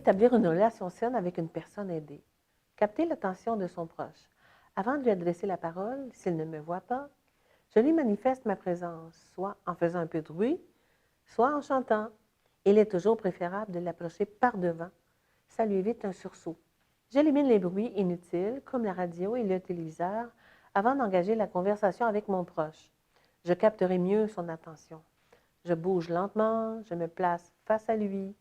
Établir une relation saine avec une personne aidée. Capter l'attention de son proche. Avant de lui adresser la parole, s'il ne me voit pas, je lui manifeste ma présence, soit en faisant un peu de bruit, soit en chantant. Il est toujours préférable de l'approcher par devant. Ça lui évite un sursaut. J'élimine les bruits inutiles, comme la radio et le téléviseur, avant d'engager la conversation avec mon proche. Je capterai mieux son attention. Je bouge lentement, je me place face à lui.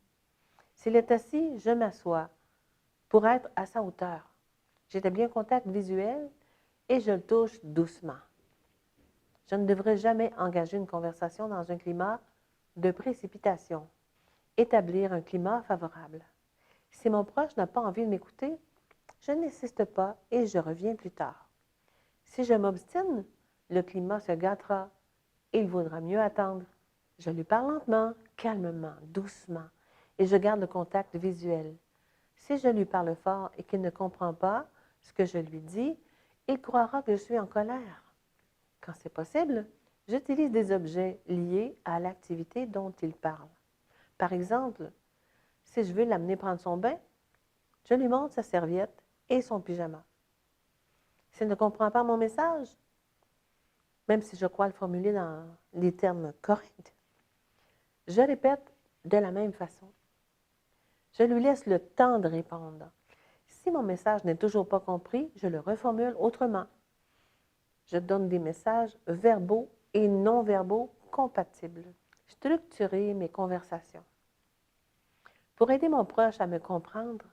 S'il est assis, je m'assois pour être à sa hauteur. J'établis un contact visuel et je le touche doucement. Je ne devrais jamais engager une conversation dans un climat de précipitation. Établir un climat favorable. Si mon proche n'a pas envie de m'écouter, je n'insiste pas et je reviens plus tard. Si je m'obstine, le climat se gâtera et il vaudra mieux attendre. Je lui parle lentement, calmement, doucement et je garde le contact visuel. Si je lui parle fort et qu'il ne comprend pas ce que je lui dis, il croira que je suis en colère. Quand c'est possible, j'utilise des objets liés à l'activité dont il parle. Par exemple, si je veux l'amener prendre son bain, je lui montre sa serviette et son pyjama. S'il ne comprend pas mon message, même si je crois le formuler dans les termes corrects, je répète de la même façon. Je lui laisse le temps de répondre. Si mon message n'est toujours pas compris, je le reformule autrement. Je donne des messages verbaux et non verbaux compatibles. Structurer mes conversations. Pour aider mon proche à me comprendre,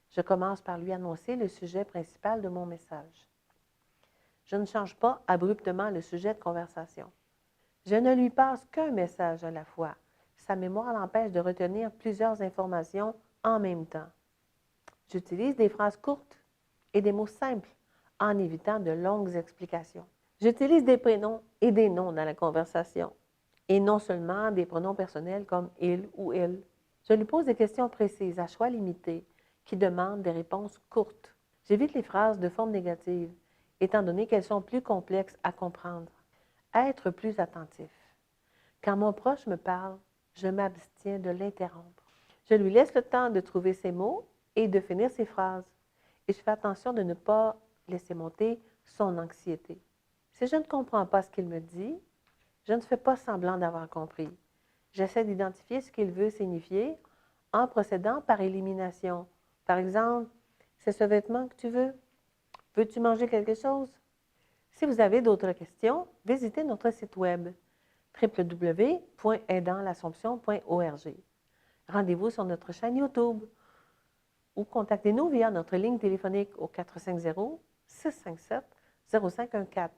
je commence par lui annoncer le sujet principal de mon message. Je ne change pas abruptement le sujet de conversation. Je ne lui passe qu'un message à la fois. Sa mémoire l'empêche de retenir plusieurs informations en même temps. J'utilise des phrases courtes et des mots simples en évitant de longues explications. J'utilise des prénoms et des noms dans la conversation et non seulement des pronoms personnels comme il ou elle. Je lui pose des questions précises à choix limité qui demandent des réponses courtes. J'évite les phrases de forme négative, étant donné qu'elles sont plus complexes à comprendre. Être plus attentif. Quand mon proche me parle, je m'abstiens de l'interrompre. Je lui laisse le temps de trouver ses mots et de finir ses phrases. Et je fais attention de ne pas laisser monter son anxiété. Si je ne comprends pas ce qu'il me dit, je ne fais pas semblant d'avoir compris. J'essaie d'identifier ce qu'il veut signifier en procédant par élimination. Par exemple, c'est ce vêtement que tu veux? Veux-tu manger quelque chose? Si vous avez d'autres questions, visitez notre site web www.aidantl'Assomption.org. Rendez-vous sur notre chaîne YouTube ou contactez-nous via notre ligne téléphonique au 450-657-0514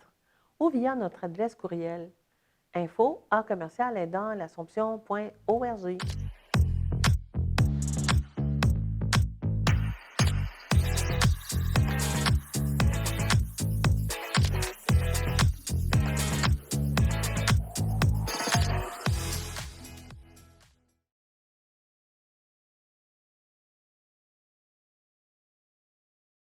ou via notre adresse courriel info@aidantl'Assomption.org.